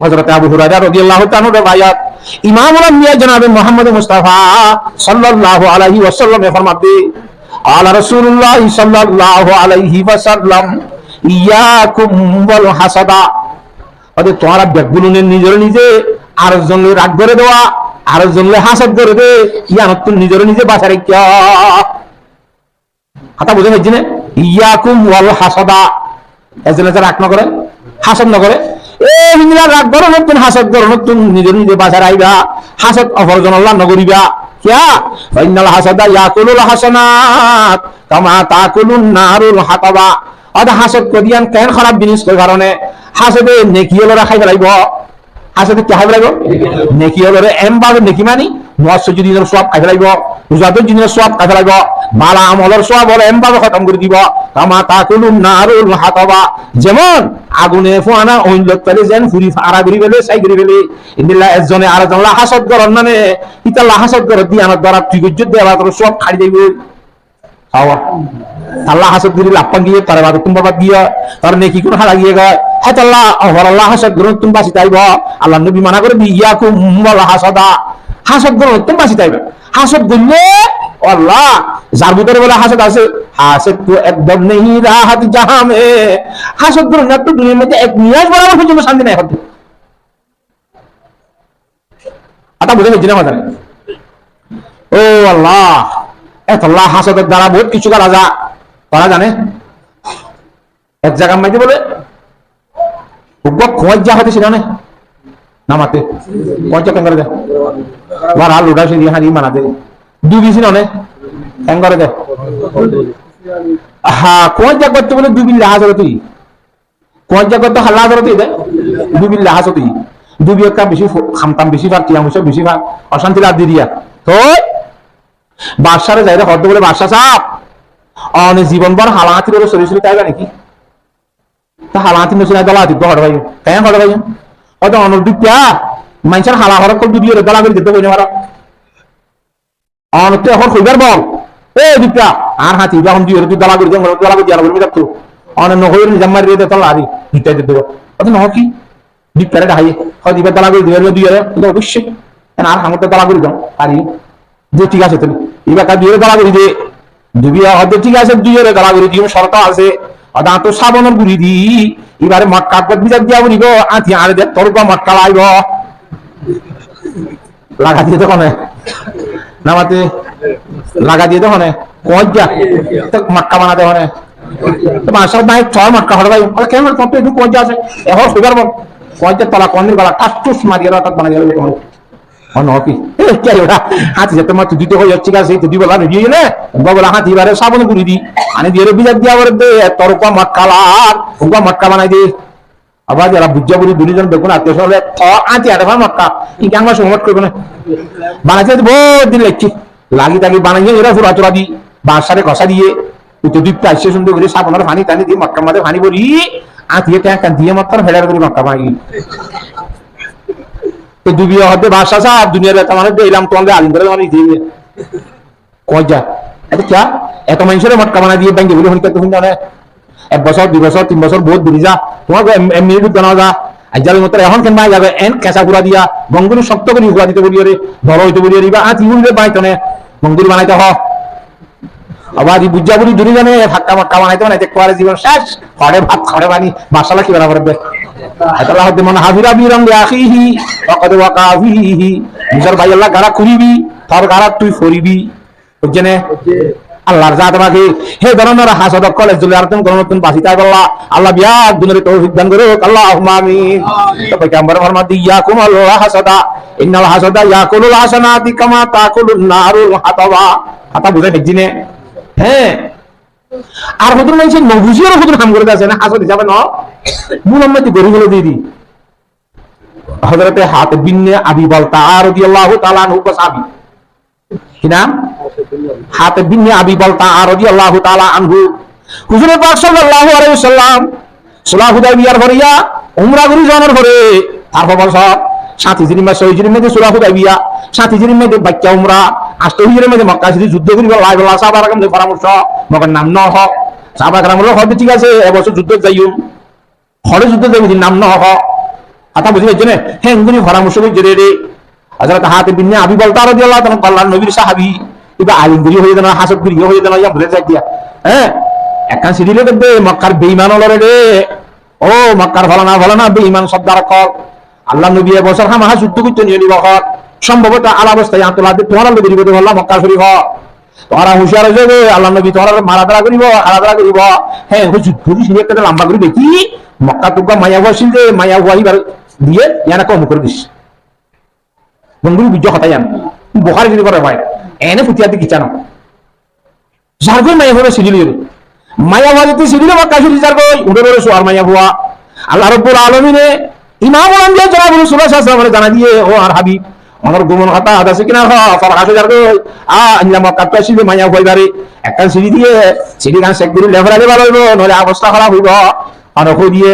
হযরত আবু হুরায়রা রাদিয়াল্লাহু তাআলা রওয়ায়াত ইমামুল আম্বিয়া জনাবে মুহাম্মদ মুস্তাফা সাল্লাল্লাহু আলাইহি ওয়াসাল্লাম ফরমাতে আলা রাসূলুল্লাহ সাল্লাল্লাহু আলাইহি ওয়াসাল্লাম ইয়াকুম ওয়াল হাসাদা ওদের তোমরা ব্যাগগুলোনে নিজের নিজে আরেকজনের রাগ করে দেওয়া আরেকজনের হাসাদ করে দে ইয়ানত নিজের নিজে বাঁচা রাখিয়া কথা বুঝে গেছি না ইয়াকুম ওয়াল হাসাদা এজন্য রাগ না করে হাসাদ না করে এই হিংলা রাগ করো নতুন হাসাদ করো নতুন নিজের নিজে বাঁচা রাখবা হাসাদ অপরজন আল্লাহ নগরিবা কিয়া ফাইনাল হাসাদা ইয়াকুলুল হাসানাত কামা তাকুলুন নারুল হাতাবা আদা হাসাদ করিয়ান কেন খারাপ জিনিস করার কারণে হাসাদে নেকি হলো রাখাই ফেলাইব হাসাদে কি খাই ফেলাইব নেকি হলো রে এমবারে নেকি মানি 900 দিনের সওয়াব খাই ফেলাইব রোজাদের দিনের সওয়াব খাই ফেলাইব মালা আমলের সওয়াব হলো এমবারে খতম করে দিব কামা তাকুলুন নারুল হাতাবা যেমন আগুনে ফোয়ানা ওইলত তালে যেন ফুরি ফারা করি ফেলে সাই করি ফেলে ইন্দিল্লাহ একজনে আরেকজন হাসাদ করন মানে ইতাল্লাহ হাসাদ করে দি আমার দ্বারা তুই গজ্জত দেওয়া তোর সব খাই যাইব খাওয়া আল্লাহ হাসাদ করি লাপান গিয়ে তার বাদ তুমি বাবা গিয়া তার নেকি কোন হারা গিয়ে গয় হ্যাঁ আল্লাহ আল্লাহ হাসাদ গ্রহণ তুমি বাঁচি তাইব আল্লাহ নবী মানা করে ইয়াকুম ওয়াল হাসাদা হাসাদ গ্রহণ তুমি বাঁচি তাইবে হাসাদ গলে আল্লাহ যার ভিতরে বলে হাসাদ আছে হাসাদ তো একদম নেই রাহাত জাহাঁ মে হাসাদ গ্রহণ না তো দুনিয়ার মধ্যে এক নিয়াজ বরাবর পর্যন্ত শান্তি নাই হতে আটা বুঝে গেছি না মাথায় ও আল্লাহ এত আল্লাহ হাসাদের দ্বারা বহুত কিছু করা যা তারা জানে এক জায়গার মাঝে বলে খোঁজ যা হতে সেটা নামাতে পঞ্চা কেন করে দেয় ওর হাল উঠা সে দিয়ে হারিয়ে মানাতে ডুবিছি না কেন করে দেয় হ্যাঁ খোঁজ যা করতে বলে দুবিল লাহাজ হবে তুই খোঁজ যা করতে হাল্লা ধরে তুই দেয় দুবিল লাহাজ তুই দুবি একটা বেশি খামতাম বেশি ভাগ টিয়া মুসব বেশি ভাগ অশান্তি লাভ দিয়ে দিয়া তো বাদশারে যাই হদ্দ বলে বাদশা চাপ অনেক জীবন বর হালাহাতি বলে শরীর শরীর তাইবা নাকি তা হালাহাতি মসিনা দলা দিব হড় ভাই কেন হড় ভাই হয়তো অনর দুপিয়া মানুষের হালা হরক করে দুবিয়ে দলা করে দিতে বইনে মারা অনেক তো এখন কইবার বল এ দুপিয়া আর হাতি যখন দুই তুই দলা করে দলা করে দিয়া বলবি তো অনেক নহইর নিজাম মারি দিয়ে তলা আদি দিতে দিতে অত নহ কি দুপিয়ারে ডাহাই হয় দিবার দলা করে দিবার দুই অবশ্যই আর হামতে দলা করে দাও পারি যে ঠিক আছে তুমি এবার দুই দলা করে দিয়ে দুবিয়া হয়তো ঠিক আছে দুই দলা করে দিয়ে শর্ত আছে দাঁত সাবনের গুড়ি দি এবারে মটকা বিচার দিয়া বলিব আঁতি আরে দে তোর মটকা লাইব লাগা দিয়ে তখন নামাতে লাগা দিয়ে তখন কঞ্জা মটকা বানাতে হনে বাসার ভাই ছয় মটকা হরে ভাই কেন কত একটু কঞ্জা আছে এখন সুগার বল কঞ্জের তলা কন্দির গলা টাস মারিয়ে হঠাৎ বানা যাবে তোমার হাতি যেতে মাত্র দিতে হয়ে যাচ্ছে গাছ এই তো দিবলা রেডি গেলে বলা হাতি এবারে সাবন গুড়ি দি আনি দিয়ে বিচার দিয়া বলে দে তোর মটকা লার ওকা মটকা বানাই দে আবার যারা বুঝা বুঝি দুজন দেখুন আত্মীয় সব আঁতি আটে মটকা কিন্তু আমার সমট করবে না বানাইতে বহুত দিন লাগছি লাগি তাগি বানাইয়ে এরা ফুরা চোরা দি বাঁশারে ঘষা দিয়ে উত্তর দ্বীপটা আসছে সুন্দর করে সাবনের পানি টানি দিয়ে মটকার মাঝে পানি ভরি আঁতিয়ে ট্যাঙ্ক দিয়ে মটকার ফেলার করে মটকা বানাই দুবিয়া হতে বাদশা সাহেব দুনিয়ার মানে দিলাম তোমাদের আলিম করে মানে দিয়ে কজা এটা কি এত মানুষের মটকা বানা দিয়ে ব্যাংকে বলে হইতে তুমি জানে 1 বছর 2 বছর 3 বছর বহুত দূরে যা তোমার এমনি জানা যা আজালের মতো এখন কেন মাই যাবে এন কেঁচা গুড়া দিয়া গঙ্গুর শক্ত করে গুড়া দিতে বলি রে ধরো হইতে বলি রে বা আজ ইউরে বাইতনে গঙ্গুর বানাইতে হ আবার এই বুঝা বুড়ি দূরে জানে ফাক্কা মটকা বানাইতে বানাইতে কোয়ারে জীবন শেষ খড়ে ভাত খড়ে বানি মশলা কি বানা করবে আল্লাহ হতে মন হাজিরা বিরাম আখিহি ওয়াকাদ ওয়াকাফিহি নিজের ভাই আল্লাহ গারা করিবি তোর গারা তুই ফরিবি বুঝছেনে আল্লাহর জাত আমাকে হে ধরনের হাসাদ কলেজ জুলে আরতন গণতন বাসিতা আল্লাহ আল্লাহ বিয়া দুনিয়াতে তৌফিক দান করো আল্লাহুম্মা আমিন তো পয়গম্বর ফরমাতে ইয়াকুম আল্লাহ হাসাদা ইন্নাল হাসাদা ইয়াকুলুল হাসানাতি কামা তাকুলুন নারুল হাতাবা হাতা বুঝে দেখজিনে হ্যাঁ আর হুজুর মাইছে নবুজির হুজুর কাম করে আছে না হাসাদ যাবে না মুহাম্মদ গরিগুলো দিয়ে দি হযরতে হাতিব বিন আবি বালতা রাদিয়াল্লাহু তাআলা আনহু সাহাবী কি নাম হাতিব বিন আবি বালতা রাদিয়াল্লাহু তাআলা আনহু হুজুর পাক সাল্লাল্লাহু আলাইহি ওয়াসাল্লাম সুলাহ হুদাইবিয়ার ভরিয়া উমরা করি জানার পরে তারপর বলছ 7 হিজরি মাসে হিজরির মধ্যে সুলাহ হুদাইবিয়া 7 হিজরির মধ্যে বাক্কা উমরা 8 হিজরির মধ্যে মক্কা শরীফ যুদ্ধ করিব লাইবুল্লাহ সাহাবা রাকাম দে পরামর্শ মগর নাম ন হ সাহাবা রাকাম হলো হয়তো ঠিক আছে এবছর যুদ্ধ যাইও হরে যুদ্ধ যাইব নাম ন হ কথা বুঝি পাইছো না হেঙ্গুনি পরামর্শ করছে রে হযরত হাতিব বিন আবি বলতা রাদিয়াল্লাহু তাআলা আল্লাহর নবীর সাহাবী ইবা আলিমগিরি হয়ে জানা হাসবগিরি হয়ে জানা ইয়া ভুলে যাই দিয়া হ্যাঁ একখান সিডিলে দেখবে মক্কার বেঈমান হলো রে ও মক্কার ভালো না বেঈমান সর্দার কল আল্লাহ নবী বছর হামা যুদ্ধ করতে নিয়ে নিব সম্ভবত আলা অবস্থায় আন্তলাদের তোমার নবী বিপদে বললাম মক্কা শরীফ তোরা হুঁশিয়ার হয়ে যাবে আল্লাহ নবী তোরা মারাদারা করিব হারাদারা করিব হ্যাঁ যুদ্ধ সিঁড়ি একটা লম্বা করে দেখি মক্কা টুকা মায়া বসিল যে মায়া হুয়াইবার দিয়ে ইয়ানা কম করে দিস বন্ধুর বীর্য হতাই আন বোখারি যদি করে ভাই এনে ফুটিয়াতে কিচানো যারগই মায়া হয়ে সিঁড়ি মায়া হুয়া যদি সিঁড়ি মক্কা শরীফ যারগই উড়ে উড়ে সোয়ার মায়া হুয়া আল্লাহ রাব্বুল আলামিনে ইমামুল আম্বিয়া জনাব রাসূলুল্লাহ সাল্লাল্লাহু আলাইহি ওয়াসাল্লাম জানা দিয়ে ও আর হাবিব আমার গোমন কথা আছে কিনা ফরহাসে যারগই আল্লাহ মক্কা শরীফে মায়া হইবারে একটা সিঁড়ি দিয়ে সিঁড়ি গান শেখ দিলে লেভেলে ভালো হইব নলে অবস্থা খারাপ হইব আর দিয়ে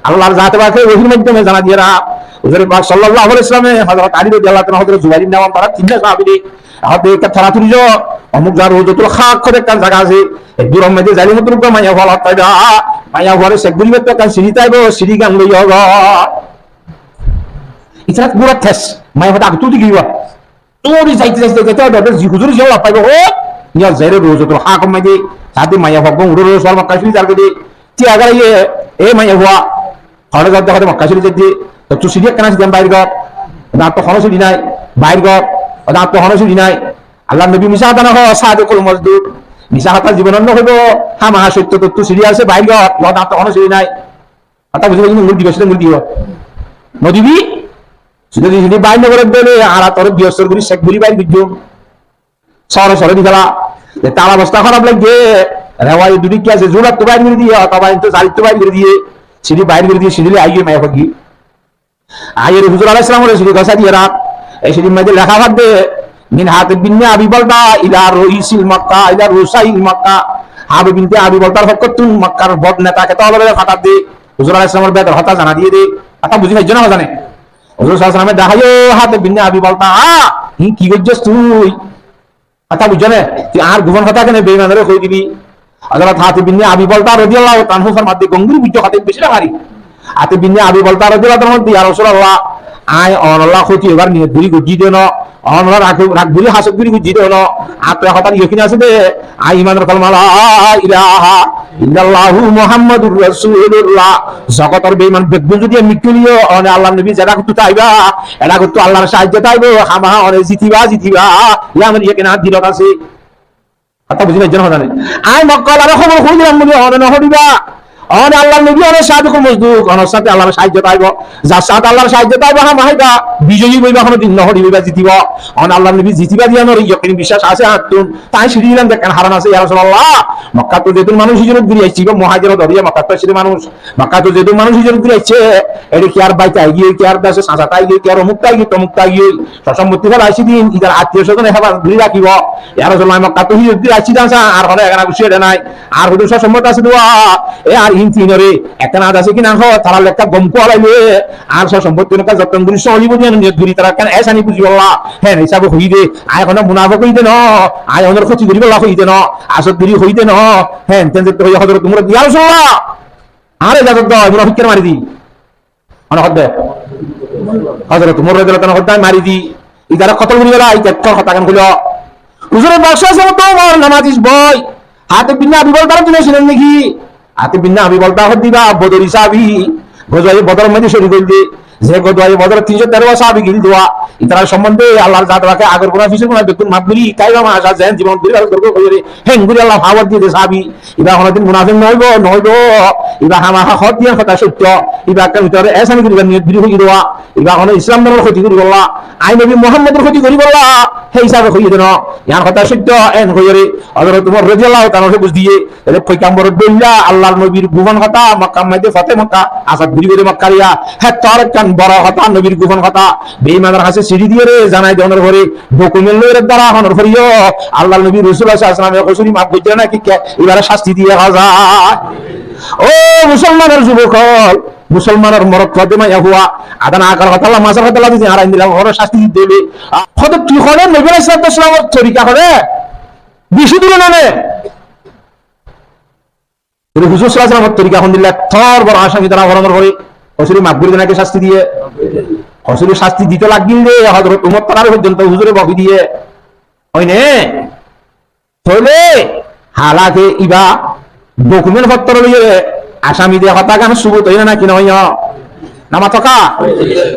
আল্লাহর জাতে বাকে ওহির মাধ্যমে জানা দিয়ে রা হুজুর পাক সাল্লাল্লাহু আলাইহি ওয়াসাল্লামে হযরত আলী রাদিয়াল্লাহু তাআলা হযরত জুবাইর নাম তারা তিনটা সাহাবী হাতে একটা থারাতুরি যো অমুক যার রোজতুল খাক করে একটা জায়গা আছে দূরের মধ্যে জালিমতুল মাইয়া হল তাইবা মাইয়া হরে সেগুলি তো কান সিঁড়ি তাইবো সিঁড়ি গান লই হগ ইছরা পুরো ঠেস মাইয়া হতা তুই গিবা তোরি যাইতে তো হুজুর যাও পাইবো ও ইয়া জাইরে রোজতুল খাক মধ্যে সাথে মাইয়া হগ উড়ো রোজ সর মক্কা শরীফ যারকে তি আগার এ মাইয়া হওয়া হরে যাতে হতে মক্কা শরীফ যেতে তো সিঁড়ি কেন সিদাম বাইর গর না তো হনো সিঁড়ি নাই বাইর গর না তো হনো সিঁড়ি নাই আল্লাহ নবী মিশা দানা হ সাদিকুল মজদুদ মিশা হাতা জীবন অন্য হইব হামা সত্য তত্ত্ব সিঁড়ি আছে বাইর গর না তো হনো সিঁড়ি নাই কথা বুঝে কিন্তু মূল দিবস মূল দিব নদীবি যদি সিঁড়ি বাইর নগর দেলে আর তোর বিয়সর গুলি শেখ গুলি বাইর বিদ্যুম সরে দিলা তার অবস্থা খারাপ লাগবে রেওয়াই দুটি কি আছে জোড়া তো বাইর করে দিয়ে অথবা তো জারি তো বাইর করে দিয়ে সিঁড়ি বাইর করে দিয়ে সিঁড়ি আইয়ে মায়া হগি আয়ের হুজুর আলাইহিস সালাম সিঁড়ি গসা দিয়ে রাত এই সিঁড়ির মধ্যে লেখা থাকবে মিন হাতিব বিন আবি বলতা ইলা রাইসিল মক্কা ইলা রুসাইল মক্কা হাবিব বিনতে আবি বলতার হকতুন মক্কার বদ নেতাকে তলবে ফাটা দে হুজুর আলাইহিস সালামের বেদ হতা জানা দিয়ে দে কথা বুঝি ভাই জানা জানে হুজুর সাল্লাল্লাহু আলাইহি ওয়াসাল্লাম দেখায়ো হাতিব বিন আবি বলতা কি গজ্জস তুই কথা বুঝনে তুই আর গোপন কথা কেন বেঈমানরে কই দিবি হযরত হাতিব বিন আবি বলতা রাদিয়াল্লাহু তাআলা ফরমাতে গঙ্গুর বিজ্জ হাতিব বেশি মারি হাতিব বিন আবি বলতা রাদিয়াল্লাহু তাআলা ইয়া রাসূলুল্লাহ আয় আল্লাহ খুঁটি এবার নিয়ে ঘুরি গুজি দেন অনরা রাখগুলি হাসক গুরি গুজি দেন আপনার কথা ইয়কিন আছে দে আই ইমানের কালমা লা ইলাহা ইল্লাল্লাহু মুহাম্মাদুর রাসূলুল্লাহ জগতের বেঈমান বেগুন যদি মৃত্যু নিও অনে আল্লাহর নবী যারা করতে চাইবা এরা করতে আল্লাহর সাহায্য চাইবো হামা অনে জিতিবা ইয়া আমার ইয়কিন দিল আছে কথা বুঝি না জানে আই মক্কা আর খবর কইলাম বলি অনে নহরিবা অনে আল্লাহর নবী অনে সাদিকুল মজদুক অনের সাথে আল্লাহর সাহায্য পাইব যার সাথে আল্লাহর সাহায্য পাইব হামাইবা বিজয়ী হইবা কোনো দিন নহরি হইবা জিতিব অনে আল্লাহর নবী জিতিবা দিয়া নরি ইয়কিন বিশ্বাস আছে আতুন তাই সিঁড়ি দিলাম দেখেন হারান আছে ইয়া রাসূলুল্লাহ মক্কা তো যেতুন মানুষ হিজরত করে আইছি গো মুহাজির দরিয়া মক্কা তো সিঁড়ি মানুষ মক্কা তো যেতুন মানুষ হিজরত করে আইছে এডি কি আর বাইতে গিয়ে কি আর দাসে সাজাতাই গিয়ে কি আর মুক্তাই গিয়ে তমুক্তাই গিয়ে সম্পত্তি ফেলা আইছি দিন ইদার আত্মীয় স্বজন হেবা ঘুরি রাখিব ইয়া রাসূলুল্লাহ মক্কা তো হিজরত করে আইছি দাসা আর হলে এখানে খুশি এটা নাই আর হুদুর সম্মত আছে দোয়া এ আর ইনতিনরে একটা না আছে কিনা হ তারা লেখা গম কোয়ালাইলে আর সব সম্পত্তি নকা যতন গুলি সহিব দিয়ে নিয়ে ঘুরি তারা কেন এসানি বুঝি বললা হ্যাঁ হিসাব হই দে আয় কোন মুনাফিক হই দে ন আয় ওদের ক্ষতি করি বলা হই দে ন আসত গরি হই দে ন হ্যাঁ তেনতে তো হযরত তোমরা ইয়া রাসূলুল্লাহ আরে যাদব দাও মুনাফিককে মারি দি অন হদ্দে হযরত তোমরা রাদিয়াল্লাহু তাআলা হদ্দায় মারি দি ইদারা কতল করি গলা এই একটা কথা কেন কইলো হুজুরের বাদশা সাহেব তো আমার নামাজিস বই হাতে বিনা আবি বলতার তুমি শুনেন নাকি হাতিব বিন আবি বলতা দিবা বদরি সাহাবী গজওয়ায়ে বদর মধ্যে শরীক হইলে যে গজওয়ায়ে বদর 313 সাহাবী গিল দোয়া ইতার সম্বন্ধে আল্লাহর জাত রাখে আগর কোন ফিসে কোন বেকুন মাপগুলি কাইবা মা আসা জান জীবন দুই দর্গ কইরে হেঙ্গুরি আল্লাহ ভাবত দিয়ে সাহাবী ইবা কোনদিন মুনাফিক নইব ইবা হামা হদ দিয়া কথা সত্য ইবা কার ভিতরে এসানি করিবার নিয়ত বিরোধী হই দোয়া ইবা কোন ইসলাম ধর্মের ক্ষতি করি বললা আই নবী মুহাম্মদের ক্ষতি করি বললা সেই হিসাবে কই দেন ইয়ার কথা সত্য এন কইরে হযরত ওমর রাদিয়াল্লাহু তাআলা বুঝ দিয়ে এর পয়গম্বর বললা আল্লাহর নবীর গোপন কথা মক্কা মধ্যে ফতে মক্কা আসাদ বিরি করে মক্কারিয়া হ্যাঁ তার কান বড় কথা নবীর গোপন কথা বেঈমানের কাছে সিঁড়ি দিয়ে রে জানাই দেওয়ার পরে ডকুমেন্ট লইরে দ্বারা হনর করিও আল্লাহর নবী রাসূলুল্লাহ সাল্লাল্লাহু আলাইহি ওয়াসাল্লামের কসুরি মাফ কইতে না কি এবারে শাস্তি দিয়ে হাজা ও মুসলমানের যুবক মুসলমানের মরক ফাতেমা ইয়াহুয়া আদান আকার কথা আল্লাহ মাসার কথা আল্লাহ দিন আর দিলাম ওর শাস্তি দিতে হবে কত কি করে নবী রাসূলুল্লাহ সাল্লাল্লাহু আলাইহি ওয়াসাল্লামের তরিকা করে বেশি দূরে না হুজুর সাল্লাল্লাহু আলাইহি ওয়াসাল্লামের তরিকা হন দিল্লাহ থর বড় আসামি দ্বারা ভরণের করে হসুরি মাকবুল জনাকে শাস্তি দিয়ে হসুরি শাস্তি দিতে লাগিল রে হযরত উমর তার পর্যন্ত হুজুরে বকি দিয়ে হয়নে তাহলে হালাকে ইবা ডকুমেন্ট পত্র লইয়ে আসামি দিয়ে কথা গান সুবত হইনা নাকি নয় নামা থকা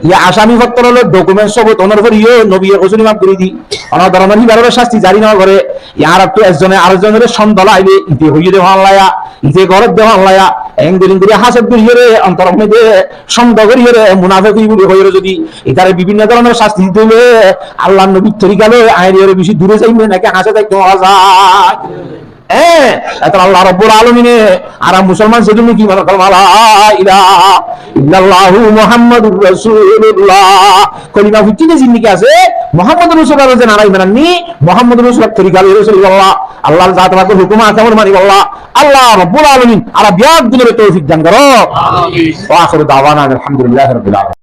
ইয়া আসামি পত্র হলো ডকুমেন্ট সবত ওনার উপর ইয়ে নবী হসুরি মাফ করে দি অনার ধরনের হিবারের শাস্তি জারি না করে ইয়ার একটু একজনে আরেকজনের সন্দেহ আইবে ইতে হইয়ে দেওয়া লায়া ইতে ঘরের দেওয়া লায়া এঙ্গেলিং করে হাসব করিয়ে রে অন্তর মধ্যে সন্দেহ করিয়ে রে মুনাফিক হইয়ে যদি এটারে বিভিন্ন ধরনের শাস্তি দিতে হলে আল্লাহ নবীর তরিকালে আইনের বেশি দূরে যাইবে নাকি হাসে থাকতে যায় আল্লাহ রাব্বুল আলামিনে আর মুসলমান সেজন্য কি বলে লা ইলাহা ইল্লাল্লাহু মুহাম্মাদুর রাসূলুল্লাহ কলিমা ফুটিতে জিন্দিগি আছে মুহাম্মদুর রাসূলুল্লাহ যে নারাই মাননি মুহাম্মদুর রাসূলুল্লাহ তরিকা রাসূলুল্লাহ আল্লাহর জাত রাত হুকুম আছে আমল মানি আল্লাহ আল্লাহ রাব্বুল আলামিন আর বিয়াদ দিনের তৌফিক দান করো আমিন ওয়া আখিরু দাওয়ানা আলহামদুলিল্লাহি রাব্বিল আলামিন।